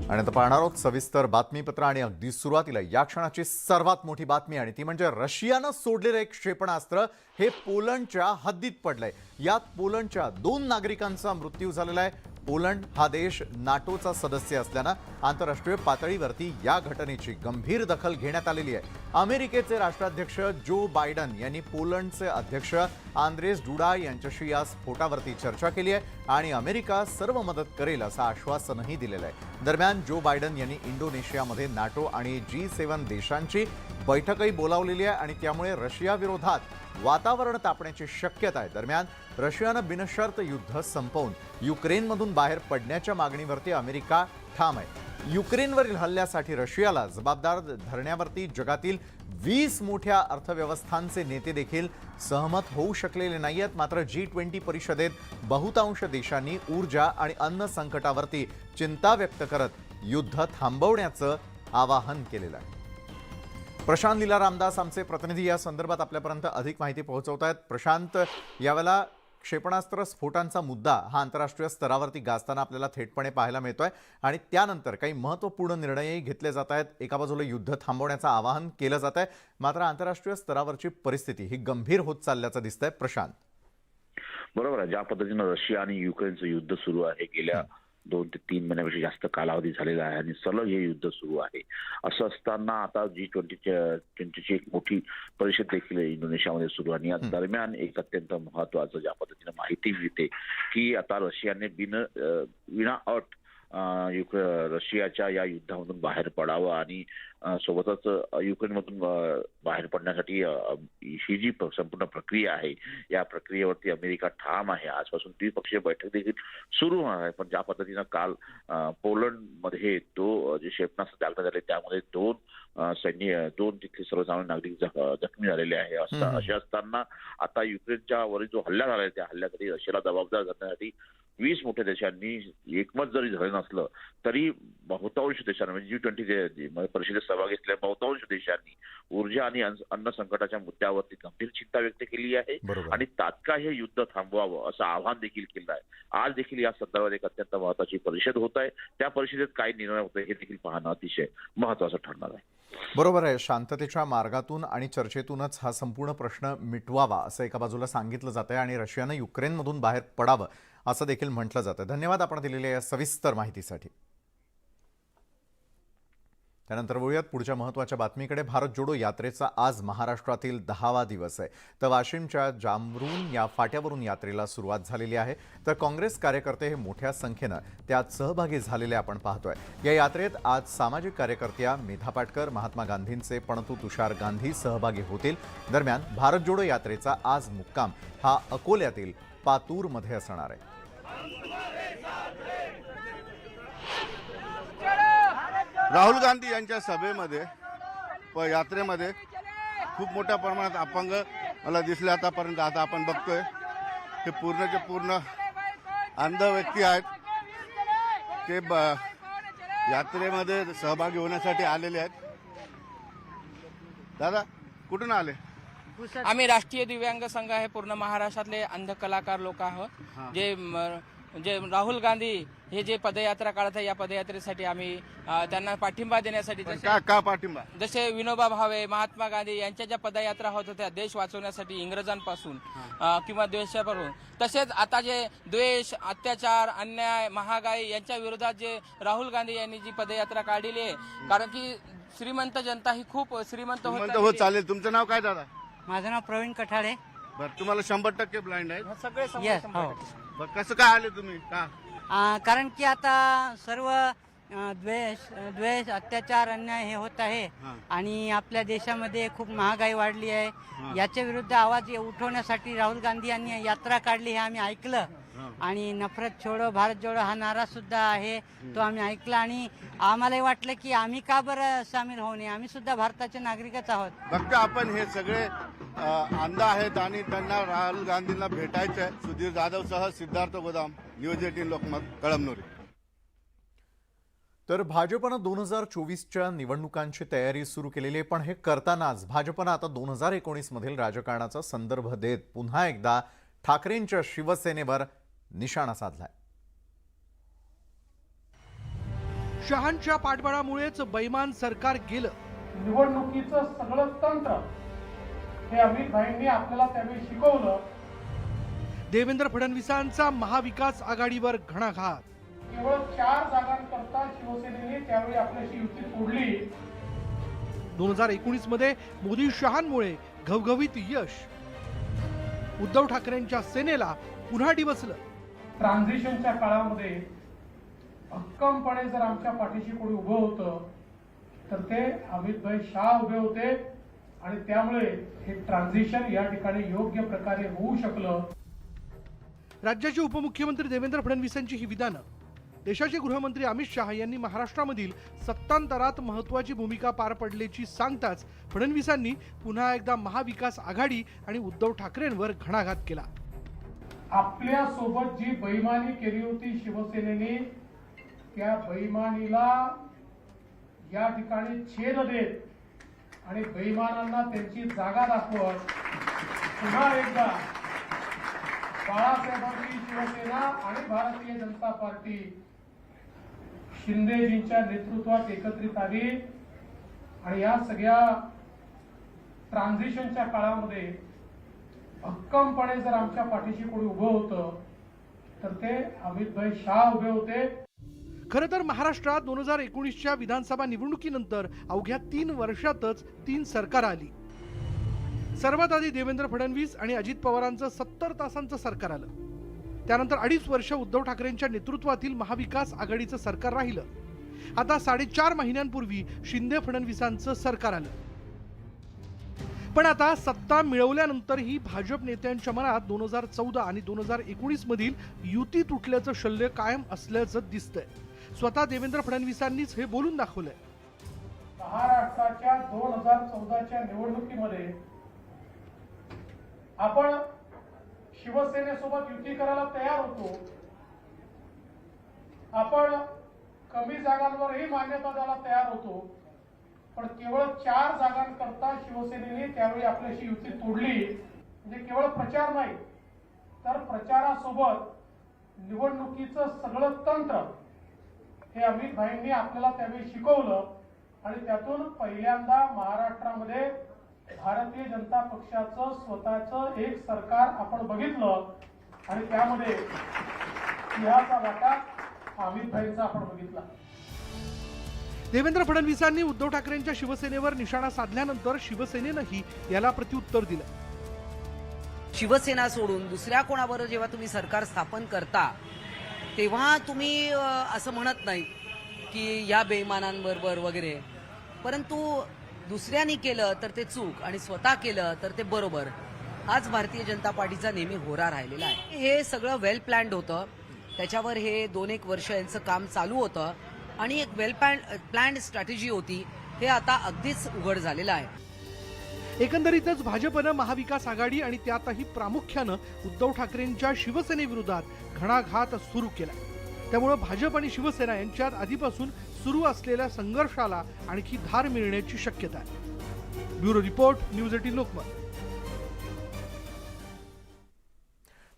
आणि आता पाहणार आहोत सविस्तर बातमीपत्र आणि अगदी सुरुवातीला या क्षणाची सर्वात मोठी बातमी आणि ती म्हणजे रशियानं सोडलेलं एक क्षेपणास्त्र हे पोलंडच्या हद्दीत पडलंय। यात पोलंडच्या 2 नागरिकांचा मृत्यू झालेला आहे। पोलंड हा देश नाटोचा सदस्य असल्यानं आंतरराष्ट्रीय पातळीवरती या घटनेची गंभीर दखल घेण्यात आलेली आहे। अमेरिकेचे राष्ट्राध्यक्ष जो बायडन यांनी पोलंडचे अध्यक्ष आंद्रेस डुडा यांच्याशी या स्फोटावरती चर्चा केली आहे आणि अमेरिका सर्व मदत करेल असं आश्वासनही दिलेलं आहे। दरम्यान जो बायडन यांनी इंडोनेशियामध्ये नाटो आणि G7 देशांची बैठकही बोलावलेली आहे आणि त्यामुळे रशिया विरोधात वातावरण तापण्याची शक्यता आहे। दरम्यान रशियानं बिनशर्त युद्ध संपवून युक्रेनमधून बाहेर पडण्याच्या मागणीवरती अमेरिका ठाम आहे। युक्रेनवरील हल्ल्यासाठी रशियाला जबाबदार धरण्यावरती जगातील 20 मोठ्या अर्थव्यवस्थांचे नेते देखील सहमत होऊ शकलेले नाहीयेत। मात्र G20 परिषदेत बहुतांश देशांनी ऊर्जा आणि अन्न संकटावरती चिंता व्यक्त करत युद्ध थांबवण्याचं आवाहन केलेलं आहे। प्रशांत लीला रामदास आमचे प्रतिनिधी या संदर्भात आपल्यापर्यंत अधिक माहिती पोहोचवतायत। प्रशांत, यावेळेला क्षेपणास्त्र स्फोटांचा मुद्दा हा आंतरराष्ट्रीय स्तरावरती गाजताना आपल्याला थेटपणे पाहायला मिळतोय आणि त्यानंतर काही महत्त्वपूर्ण निर्णयही घेतले जात आहेत। एका बाजूला युद्ध थांबवण्याचं आवाहन केलं जात आहे, मात्र आंतरराष्ट्रीय स्तरावरची परिस्थिती ही गंभीर होत चालल्याचं दिसतंय। प्रशांत, बरोबर आहे। ज्या पद्धतीनं रशिया आणि युक्रेनचं युद्ध सुरू आहे, गेल्या 2 ते 3 महिन्यापेक्षा जास्त कालावधी झालेला आहे आणि सलग हे युद्ध सुरू आहे। असं असताना आता G20ची एक मोठी परिषद देखील इंडोनेशियामध्ये सुरू आहे आणि या दरम्यान एक अत्यंत महत्त्वाचं ज्या पद्धतीनं माहिती मिळते की आता रशियाने विना अट रशियाच्या या युद्धामधून बाहेर पडावं आणि सोबतच युक्रेनमधून बाहेर पडण्यासाठी ही जी संपूर्ण प्रक्रिया आहे या प्रक्रियेवरती अमेरिका ठाम आहे। आजपासून द्विपक्षीय बैठक देखील सुरू होणार आहे। पण ज्या पद्धतीनं काल पोलंडमध्ये तो जे क्षेपणास्त्र दाखल झाले त्यामध्ये 2 तिथले सर्वसामान्य नागरिक जखमी झालेले आहे। असे असताना आता युक्रेनच्या वरील जो हल्ला झाला त्या हल्ल्यासाठी रशियाला जबाबदार धरण्यासाठी 20 मोठ्या देशांनी एकमत जरी झालं नसलं तरी बहुतांश देशांनी म्हणजे G20 परिषदेत सहभागी असलेल्या बहुतांश देशांनी ऊर्जा आणि अन्न संकटाच्या मुद्द्यावरती गंभीर चिंता व्यक्त केली आहे आणि तात्काळ हे युद्ध थांबवावं असं आवाहन देखील केलं आहे। आज देखील या संदर्भात एक अत्यंत महत्त्वाची परिषद होत आहे। त्या परिषदेत काय निर्णय होतोय हे देखील पाहणं अतिशय महत्त्वाचं ठरणार आहे। बरोबर आहे। शांततेच्या मार्गातून आणि चर्चेतूनच हा संपूर्ण प्रश्न मिटवावा असं एका बाजूला सांगितलं जात आहे आणि रशियानं युक्रेनमधून बाहेर पडावं असं देखील म्हटलं जातं। धन्यवाद आपण दिलेल्या या सविस्तर माहितीसाठी। त्यानंतर वळूयात पुढच्या महत्त्वाच्या बातमीकडे। भारत जोडो यात्रेचा आज महाराष्ट्रातील 10वा दिवस आहे। तर वाशिमच्या जामरुन या फाट्यावरून यात्रेला सुरुवात झालेली आहे। तर काँग्रेस कार्यकर्ते हे मोठ्या संख्येनं त्यात सहभागी झालेले आपण पाहतोय। या यात्रेत आज सामाजिक कार्यकर्त्या मेधा पाटकर, महात्मा गांधींचे पणतू तुषार गांधी सहभागी होतील। दरम्यान भारत जोडो यात्रेचा आज मुक्काम हा अकोल्यातील पातूरमध्ये असणार आहे। राहुल गांधी यांच्या सभेमध्ये यात्रेमध्ये खूप मोठ्या प्रमाणात अपंग मला दिसले आतापर्यंत। आता आपण बघतोय हे पूर्णचे पूर्ण अंध व्यक्ती आहेत ते यात्रेमध्ये सहभागी होण्यासाठी आलेले आहेत। दादा, कुठून आले? आम्ही राष्ट्रीय दिव्यांग संघ आहे, पूर्ण महाराष्ट्रातले अंध कलाकार लोक आहोत। जे राहुल गांधी हे जे पदयात्रा काढत आहे या पदयात्रेसाठी आम्ही त्यांना पाठिंबा देण्यासाठी का पाठिंबा? जसे विनोबा भावे, महात्मा गांधी यांच्या ज्या पदयात्रा होत होत्या देश वाचवण्यासाठी इंग्रजांपासून किंवा द्वेषापासून, तसेच आता जे द्वेष, अत्याचार, अन्याय, महागाई यांच्या विरोधात जे राहुल गांधी यांनी जी पदयात्रा काढलेली आहे, कारण की श्रीमंत जनता ही खूप श्रीमंत होत चालेल। तुमचं नाव काय दादा? माझं नाव प्रवीण कठाळे। बरं, तुम्हाला 100% ब्लाइंड आहे? सगळे बरं, कसं काय आले तुम्ही? का? कारण की आता सर्व द्वेष, अत्याचार, अन्याय हे होत आहे आणि आपल्या देशामध्ये खूप महागाई वाढली आहे। याच्या विरुद्ध आवाज उठवण्यासाठी राहुल गांधी यांनी यात्रा काढली हे आम्ही ऐकलं आणि नफरत छोडो भारत जोडो हा नारा सुद्धा आहे तो आम्ही ऐकला आणि आम्हालाही वाटलं की आम्ही का बरं सामील होऊ नये, आम्ही सुद्धा भारताचे नागरिकच आहोत। फक्त आपण हे सगळे अंध आहेत आणि त्यांना राहुल गांधींना भेटायचं आहे। सुधीर जाधव सह सिद्धार्थ गोदाम, न्यूज 18 लोकमत, कळमनुरी। तर भाजपनं 2024च्या निवडणुकांची तयारी सुरू केलेली आहे, पण हे करतानाच भाजपनं आता 2019 मधील राजकारणाचा संदर्भ देत पुन्हा एकदा ठाकरेंच्या शिवसेनेवर निशाणा साधलाय। शहांच्या पाठबळामुळेच बैमान सरकार गेलं. निवडणुकीचं सगळं तंत्र हे अमित भाईंनी आपल्याला त्यावेळी शिकवलं. देवेंद्र फडणवीसांचा महाविकास आघाडीवर घणाघात. केवळ 4 जागांकरता शिवसेनेने त्यावेळी आपल्याशी युती तोडली. 2019 मध्ये मोदी शहांमुळे घवघवीत यश. उद्धव ठाकरेंच्या सेनेला पुन्हा डिवचलं. ट्रान्झिशनच्या काळामध्ये भक्कमपणे जर आमच्या पाठीशी कोणी उभं होतं तर ते अमितभाई शाह उभे होते आणि त्यामुळे हे ट्रान्झिशन या ठिकाणी योग्य प्रकारे होऊ शकलं. राज्याचे उपमुख्यमंत्री देवेंद्र फडणवीसांची ही विधानं. देशाचे गृहमंत्री अमित शहा यांनी महाराष्ट्रामधील सत्तांतरात महत्त्वाची भूमिका पार पडल्याची सांगताच फडणवीसांनी पुन्हा एकदा महाविकास आघाडी आणि उद्धव ठाकरेंवर घणाघात केला. आपल्या सोबत जी बेईमानी केली होती शिवसेनेने, त्या बेईमानीला या ठिकाणी छेद देत आणि बेईमानांना त्यांची जागा दाखवत पुन्हा एकदा बाळासाहेबांची शिवसेना आणि भारतीय जनता पार्टी शिंदेजींच्या नेतृत्वात एकत्रित आली आणि या सगळ्या ट्रान्झिशनच्या काळामध्ये भक्कमपणे जर आमच्या पाठीशी कोणी उभं होतं तर ते अमितभाई शाह उभे होते. खरं तर महाराष्ट्रात 2019च्या विधानसभा निवडणुकीनंतर अवघ्या 3 वर्षातच 3 सरकार आली. सर्वात आधी देवेंद्र फडणवीस आणि अजित पवारांचं 70 तासांचं सरकार आलं. त्यानंतर 2.5 वर्ष उद्धव ठाकरेंच्या नेतृत्वातील महाविकास आघाडीचं सरकार राहिलं. आता 4.5 महिन्यांपूर्वी शिंदे फडणवीसांचं सरकार आलं. पण आता सत्ता मिळवल्यानंतरही भाजप नेत्यांच्या मनात 2014 आणि 2019 मधील युती तुटल्याचं शल्य कायम असल्याचं दिसतंय. स्वतः देवेंद्र फडणवीसांनीच हे बोलून दाखवलंय. महाराष्ट्राच्या 2014च्या निवडणुकीमध्ये आपण शिवसेनेसोबत युती करायला तयार होतो. आपण कमी जागांवरही मान्यता द्यायला तयार होतो. पण केवळ 4 जागांकरता शिवसेनेने त्यावेळी आपल्याशी युती तोडली. म्हणजे केवळ प्रचार नाही तर प्रचारासोबत निवडणुकीचं सगळं तंत्र हे अमित भाईंनी आपल्याला त्यावेळी शिकवलं आणि त्यातून पहिल्यांदा महाराष्ट्रामध्ये भारतीय जनता पक्षाचं स्वतःचं एक सरकार आपण बघितलं आणि त्यामध्ये सिंहाचा वाटा अमित भाईंचा आपण बघितला. देवेंद्र फडणवीसांनी उद्धव ठाकरेंच्या शिवसेनेवर निशाणा साधल्यानंतर शिवसेनेनंही याला प्रत्युत्तर दिलं. शिवसेना सोडून दुसऱ्या कोणाबरोबर जेव्हा तुम्ही सरकार स्थापन करता तेव्हा तुम्ही असं म्हणत नाही की या बेईमानांबरोबर वगैरे, परंतु दुसऱ्यांनी केलं तर ते चूक आणि स्वतः केलं तर ते बरोबर. हाच भारतीय जनता पार्टीचा नेहमी होरा राहिलेला आहे. हे सगळं वेल प्लॅन्ड होतं. त्याच्यावर हे 2-1 वर्ष यांचं काम चालू होतं आणि एक वेल प्लॅन्ड स्ट्रॅटेजी होती. हे आता अगदीच उघड झालेलं आहे. एकंदरीतच भाजपनं महाविकास आघाडी आणि त्यातही प्रामुख्यानं उद्धव ठाकरेंच्या शिवसेनेविरोधात घणाघात सुरू केला. त्यामुळे भाजप आणि शिवसेना यांच्यात आधीपासून सुरू असलेल्या संघर्षाला आणखी धार मिळण्याची शक्यता आहे. Bureau report, news 18 Lokmat.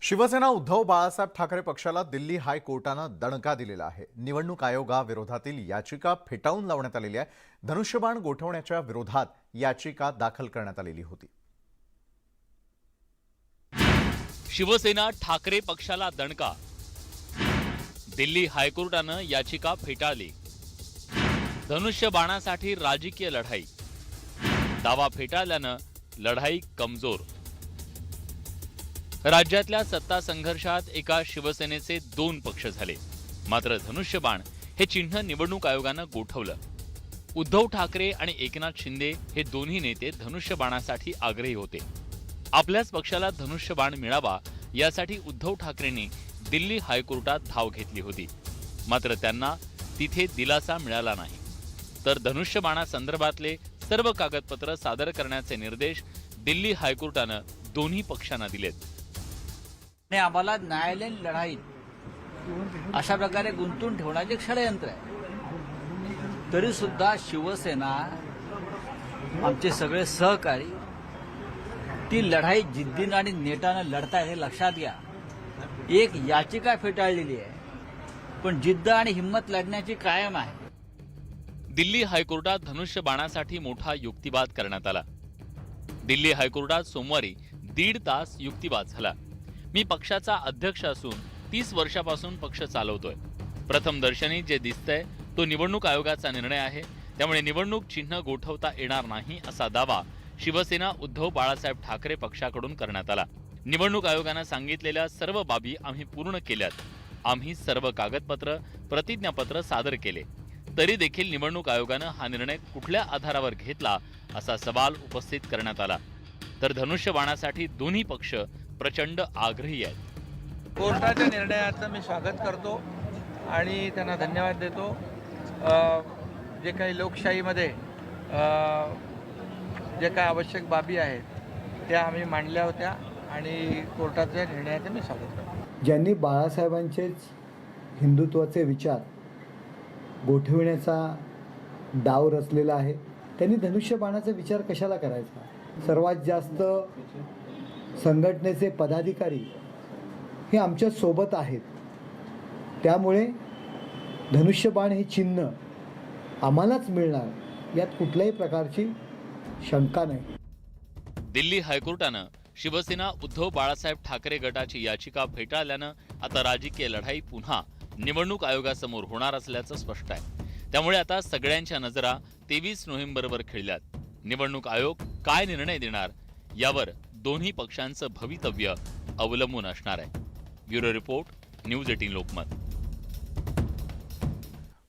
Shivsena Uddhav Balasaheb Thackeray पक्षाला दिल्ली हायकोर्टानं दणका दिलेला आहे. निवडणूक आयोगाविरोधातील याचिका फेटाळून लावण्यात आलेली आहे. धनुष्यबाण गोठवण्याच्या विरोधात याचिका दाखल करण्यात आलेली होती. शिवसेना ठाकरे पक्षाला दणका. दिल्ली हायकोर्टानं याचिका फेटाळली. धनुष्यबाणासाठी राजकीय लढाई. दावा फेटाळल्यानं लढाई कमजोर. राज्यातल्या सत्ता संघर्षात एका शिवसेनेचे 2 पक्ष झाले. मात्र धनुष्यबाण हे चिन्ह निवडणूक आयोगानं गोठवलं. उद्धव ठाकरे आणि एकनाथ शिंदे हे दोन्ही नेते धनुष्यबाणासाठी आग्रही होते. आपल्याच पक्षाला धनुष्यबाण मिळावा यासाठी उद्धव ठाकरेंनी दिल्ली हायकोर्टात धाव घेतली होती. मात्र त्यांना तिथे दिलासा मिळाला नाही. तर धनुष्यबाणासंदर्भातले सर्व कागदपत्र सादर करण्याचे निर्देश दिल्ली हायकोर्टानं दोन्ही पक्षांना दिलेत. आम्हाला न्यायालयीन लढाईत अशा प्रकारे गुंतून ठेवण्याचे षडयंत्र आहे. तरी सुद्धा शिवसेना, आमचे सगळे सहकारी ती लढाई जिद्दीनं आणि नेटानं लढतायत हे लक्षात घ्या. एक याचिका फेटाळलेली आहे पण जिद्द आणि हिंमत लढण्याची कायम आहे. दिल्ली हायकोर्टात धनुष्यबाणासाठी मोठा युक्तिवाद करण्यात आला. दिल्ली हायकोर्टात सोमवारी 1.5 तास युक्तिवाद झाला. मी पक्षाचा अध्यक्ष असून 30 वर्षापासून पक्ष चालवतोय. प्रथम दर्शनी जे दिसतंय तो निवडणूक आयोगाचा निर्णय आहे. त्यामुळे निवडणूक चिन्ह गोठवता येणार नाही असा दावा शिवसेना उद्धव बाळासाहेब ठाकरे पक्षाकडून करण्यात आला. निवडणूक आयोगानं सांगितलेल्या सर्व बाबी आम्ही पूर्ण केल्यात. आम्ही सर्व कागदपत्र, प्रतिज्ञापत्र सादर केले. तरी देखील निवडणूक आयोगानं हा निर्णय कुठल्या आधारावर घेतला असा सवाल उपस्थित करण्यात आला. तर धनुष्यबाणासाठी दोन्ही पक्ष प्रचंड आग्रही आहेत. कोर्टाच्या निर्णयाचं मी स्वागत करतो आणि त्यांना धन्यवाद देतो. जे काही लोकशाहीमध्ये जे काही आवश्यक बाबी आहेत त्या आम्ही मांडल्या होत्या आणि कोर्टाच्या निर्णयाचं मी स्वागत करतो. ज्यांनी बाळासाहेबांचेच हिंदुत्वाचे विचार गोठविण्याचा डाव रचलेला आहे त्यांनी धनुष्यबाणाचा विचार कशाला करायचा. सर्वात जास्त संघटनेचे पदाधिकारी हे आमच्या सोबत आहेत. त्यामुळे धनुष्यबाण हे चिन्ह आम्हालाच मिळणार यात कुठल्याही प्रकारची शंका नाही. दिल्ली हायकोर्टानं शिवसेना उद्धव बाळासाहेब ठाकरे गटाची याचिका फेटाळल्यानं आता राजकीय लढाई पुन्हा निवडणूक आयोगासमोर होणार असल्याचं स्पष्ट आहे. त्यामुळे आता सगळ्यांच्या नजरा 23 नोव्हेंबरवर खिळल्यात. निवडणूक आयोग काय निर्णय देणार यावर दोन्ही पक्षांचं भवितव्य अवलंबून असणार आहे. Bureau report, news 18 Lokmat.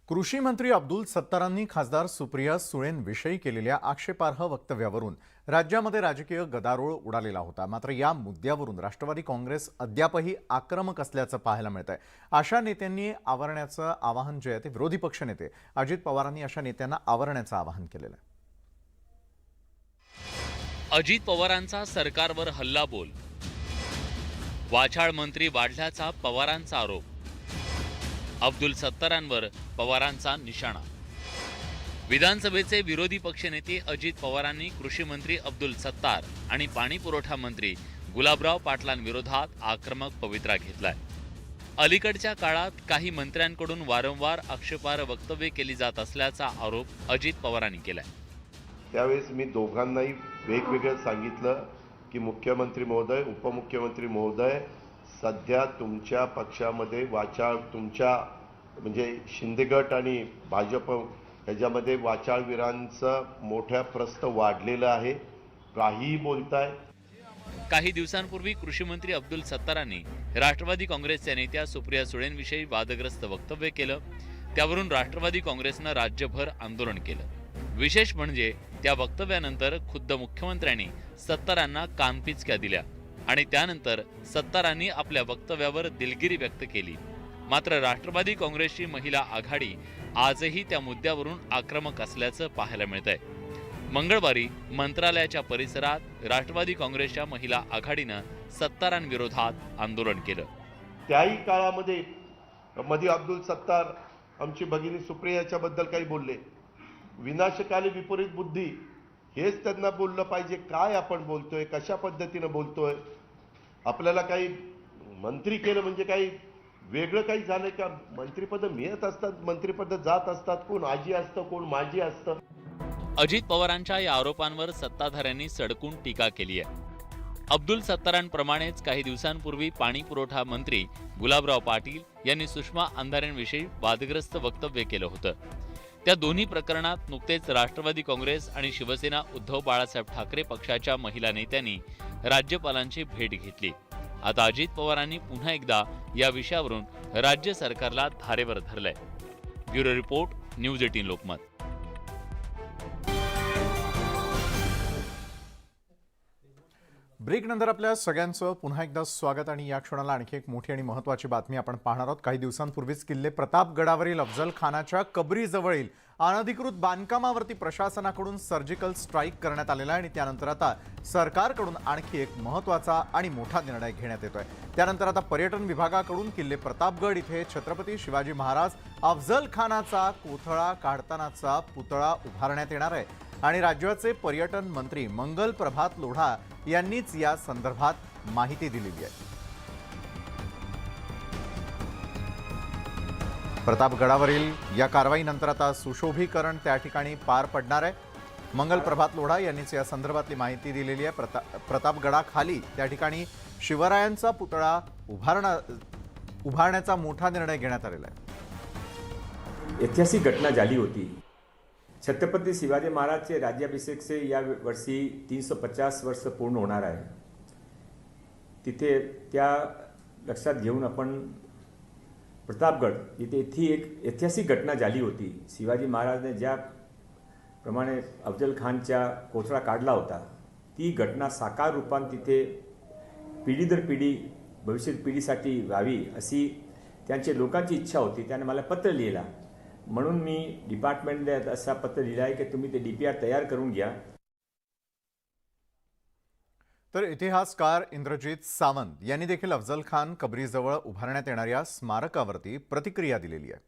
कृषी मंत्री अब्दुल सत्तारांनी खासदार सुप्रिया सुळेंविषयी केलेल्या आक्षेपार्ह वक्तव्यावरून राज्यामध्ये राजकीय गदारोळ उडालेला होता. मात्र या मुद्द्यावरून राष्ट्रवादी काँग्रेस अद्यापही आक्रमक असल्याचं पाहायला मिळतंय. अशा नेत्यांनी आवरण्याचं आवाहन जे आहे ते विरोधी पक्षनेते अजित पवारांनी अशा नेत्यांना आवरण्याचं आवाहन केलेलं आहे. अजित पवारांचा सरकारवर हल्लाबोल, वाचाळ मंत्री वाढल्याचा पवारांचा आरोप, अब्दुल सत्तारांवर पवारांचा निशाणा. विधानसभेचे विरोधी पक्षनेते अजित पवारांनी कृषी मंत्री अब्दुल सत्तार आणि पाणी पुरवठा मंत्री गुलाबराव पाटलांविरोधात आक्रमक पवित्रा घेतलाय. अलीकडच्या काळात काही मंत्र्यांकडून वारंवार आक्षेपार्ह वक्तव्ये केली जात असल्याचा आरोप अजित पवारांनी केलाय. त्यावेळेस मी दोघांनाही वेगवेगळं सांगितलं की मुख्यमंत्री महोदय, उपमुख्यमंत्री महोदय, सध्या तुमच्या पक्षामध्ये वाचाळ, तुमच्या म्हणजे शिंदे गट आणि भाजप ह्याच्यामध्ये वाचाळवीरांचं मोठ्या प्रस्त वाढलेलं आहे. काहीही बोलताय. काही दिवसांपूर्वी कृषी मंत्री अब्दुल सत्तारांनी राष्ट्रवादी काँग्रेसच्या नेत्या सुप्रिया सुळेंविषयी वादग्रस्त वक्तव्य केलं. त्यावरून राष्ट्रवादी काँग्रेसनं राज्यभर आंदोलन केलं. विशेष म्हणजे त्या वक्तव्यानंतर खुद्द मुख्यमंत्र्यांनी सत्तारांना कानपिचक्या दिल्या आणि त्यानंतर सत्तारांनी आपल्या वक्तव्यावर दिलगिरी व्यक्त केली. मात्र राष्ट्रवादी काँग्रेसची महिला आघाडी आजही त्या मुद्द्यावरून आक्रमक असल्याचं पाहायला मिळतंय. मंगळवारी मंत्रालयाच्या परिसरात राष्ट्रवादी काँग्रेसच्या महिला आघाडीनं सत्तारांविरोधात आंदोलन केलं. त्याही काळामध्ये मध्ये अब्दुल सत्तार आमची भगिनी सुप्रियाच्याबद्दल काही बोलले. विनाशकाली विपरीत बुद्धी हेच त्यांना बोललं पाहिजे. काय आपण बोलतोय, कशा पद्धतीनं बोलतोय. आपल्याला काही मंत्री केलं म्हणजे काही वेगळं काही झालं का. मंत्रिपद मिळत असतात, मंत्रिपद जात असतात. कोण आजी असतं, कोण माजी असतं. अजित पवारांच्या या आरोपांवर सत्ताधाऱ्यांनी सडकून टीका केली आहे. अब्दुल सत्तारांप्रमाणेच काही दिवसांपूर्वी पाणी पुरवठा मंत्री गुलाबराव पाटील यांनी सुषमा अंधारेंविषयी वादग्रस्त वक्तव्य केलं होतं. त्या दोन्ही प्रकरणात नुकतेच राष्ट्रवादी काँग्रेस आणि शिवसेना उद्धव बाळासाहेब ठाकरे पक्षाच्या महिला नेत्यांनी राज्यपालांची भेट घेतली. आता अजित पवारांनी पुन्हा एकदा या विषयावरून राज्य सरकारला धारेवर धरलंय. Bureau report, news 18 Lokmat. ब्रेकनंतर आपल्या सगळ्यांचं पुन्हा एकदा स्वागत. आणि या क्षणाला आणखी एक मोठी आणि महत्त्वाची बातमी आपण पाहणार आहोत. काही दिवसांपूर्वीच किल्ले प्रतापगडावरील अफजल खानाच्या कबरीजवळील अनधिकृत बांधकामावरती प्रशासनाकडून सर्जिकल स्ट्राईक करण्यात आलेला आहे आणि त्यानंतर आता सरकारकडून आणखी एक महत्त्वाचा आणि मोठा निर्णय घेण्यात येतोय. त्यानंतर आता पर्यटन विभागाकडून किल्ले प्रतापगड इथे छत्रपती शिवाजी महाराज अफजल खानाचा कोथळा काढतानाचा पुतळा उभारण्यात येणार आहे आणि राज्याचे पर्यटन मंत्री मंगल प्रभात लोढा यांनीच या संदर्भात माहिती दिलेली आहे. प्रतापगडावरील या कारवाईनंतर आता सुशोभीकरण त्या ठिकाणी पार पडणार आहे. मंगल प्रभात लोढा यांनीच या संदर्भातली माहिती दिलेली आहे. प्रतापगडाखाली त्या ठिकाणी शिवरायांचा पुतळा उभारण्याचा मोठा निर्णय घेण्यात आलेला आहे. ऐतिहासिक घटना झाली होती. छत्रपती शिवाजी महाराजचे राज्याभिषेकचे या वर्षी 350 वर्ष पूर्ण होणार आहे. तिथे त्या लक्षात घेऊन आपण प्रतापगड इथे एक ऐतिहासिक घटना झाली होती. शिवाजी महाराजने ज्याप्रमाणे अफजल खानच्या कोथळा काढला होता ती घटना साकार रूपात तिथे पिढी दर पिढी भविष्य पिढीसाठी व्हावी अशी त्यांच्या लोकांची इच्छा होती. त्याने मला पत्र लिहिला. म्हणून मी डिपार्टमेंटने असा पत्र लिहिला आहे की तुम्ही ते DPR तयार करून घ्या. तर इतिहासकार इंद्रजीत सावंत यांनी देखील अफजल खान कबरीजवळ उभारण्यात येणाऱ्या स्मारकावरती प्रतिक्रिया दिलेली आहे.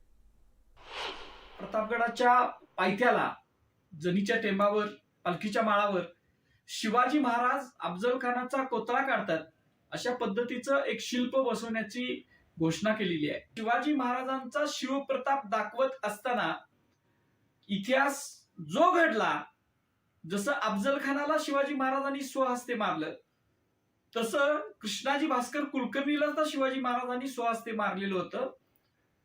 प्रतापगडाच्या पायथ्याला जनीच्या टेंबावर पालखीच्या माळावर शिवाजी महाराज अफजल खानाचा कोतळा काढतात अशा पद्धतीचं एक शिल्प बसवण्याची घोषणा केलेली आहे. शिवाजी महाराजांचा शिवप्रताप दाखवत असताना इतिहास जो घडला, जसं अफजल खानाला शिवाजी महाराजांनी स्वहस्ते मारलं तसं कृष्णाजी भास्कर कुलकर्णीला तर शिवाजी महाराजांनी स्वहस्ते मारलेलं होतं.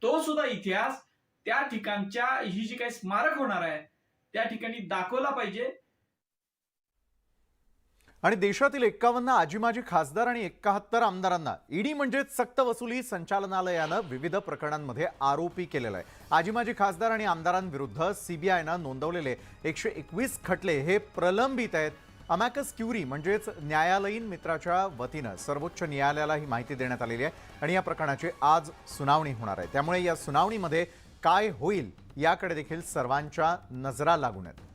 तो सुद्धा इतिहास त्या ठिकाणच्या ही जी काही स्मारक होणार आहे त्या ठिकाणी दाखवला पाहिजे. आणि देशातील 51 आजीमाजी खासदार आणि 71 आमदारांना ईडी म्हणजेच सक्तवसुली संचालनालयानं विविध प्रकरणांमध्ये आरोपी केलेला आहे. आजीमाजी खासदार आणि आमदारांविरुद्ध CBIनं नोंदवलेले 121 खटले हे प्रलंबित आहेत. अमॅकस क्युरी म्हणजेच न्यायालयीन मित्राच्या वतीनं सर्वोच्च न्यायालयाला ही माहिती देण्यात आलेली आहे आणि या प्रकरणाची आज सुनावणी होणार आहे. त्यामुळे या सुनावणीमध्ये काय होईल याकडे देखील सर्वांच्या नजरा लागून आहेत.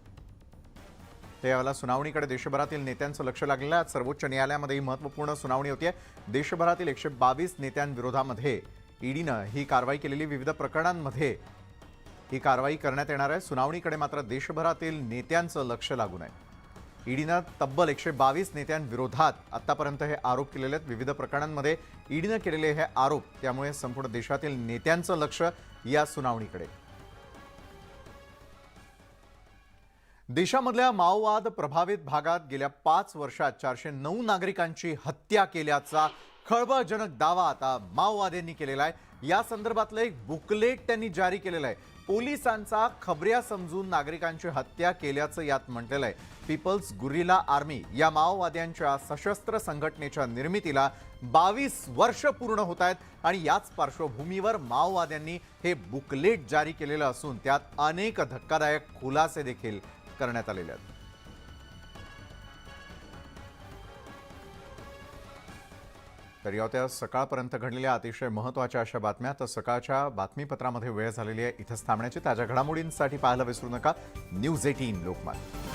त्यावेळेला सुनावणीकडे देशभरातील नेत्यांचं लक्ष लागलेलं आहे. सर्वोच्च न्यायालयामध्ये ही महत्त्वपूर्ण सुनावणी होती आहे. देशभरातील 122 नेत्यांविरोधामध्ये ईडीनं ही कारवाई केलेली. विविध प्रकरणांमध्ये ही कारवाई करण्यात येणार आहे. सुनावणीकडे मात्र देशभरातील नेत्यांचं लक्ष लागून आहे. ईडीनं तब्बल 122 नेत्यांविरोधात आतापर्यंत हे आरोप केलेले आहेत. विविध प्रकरणांमध्ये ईडीनं केलेले हे आरोप, त्यामुळे संपूर्ण देशातील नेत्यांचं लक्ष या सुनावणीकडे. देशामधल्या माओवाद प्रभावित भागात गेल्या 5 वर्षात 409 नागरिकांची हत्या केल्याचा खळबळजनक दावा आता माओवाद्यांनी केलेला आहे. या संदर्भातलं एक बुकलेट त्यांनी जारी केलेलं आहे. पोलिसांचा खबऱ्या समजून नागरिकांची हत्या केल्याचं यात म्हटलेलं आहे. पीपल्स गुरिल्ला आर्मी या माओवाद्यांच्या सशस्त्र संघटनेच्या निर्मितीला 22 वर्ष पूर्ण होत आहेत आणि याच पार्श्वभूमीवर माओवाद्यांनी हे बुकलेट जारी केलेलं असून त्यात अनेक धक्कादायक खुलासे देखील करण्यात आलेले आहेत. तर या होत्या सकाळपर्यंत घडलेल्या अतिशय महत्त्वाच्या अशा बातम्या. तर सकाळच्या बातमीपत्रामध्ये वेळ झालेली आहे इथंच थांबण्याची. ताज्या घडामोडींसाठी पाहायला विसरू नका न्यूज 18 लोकमत.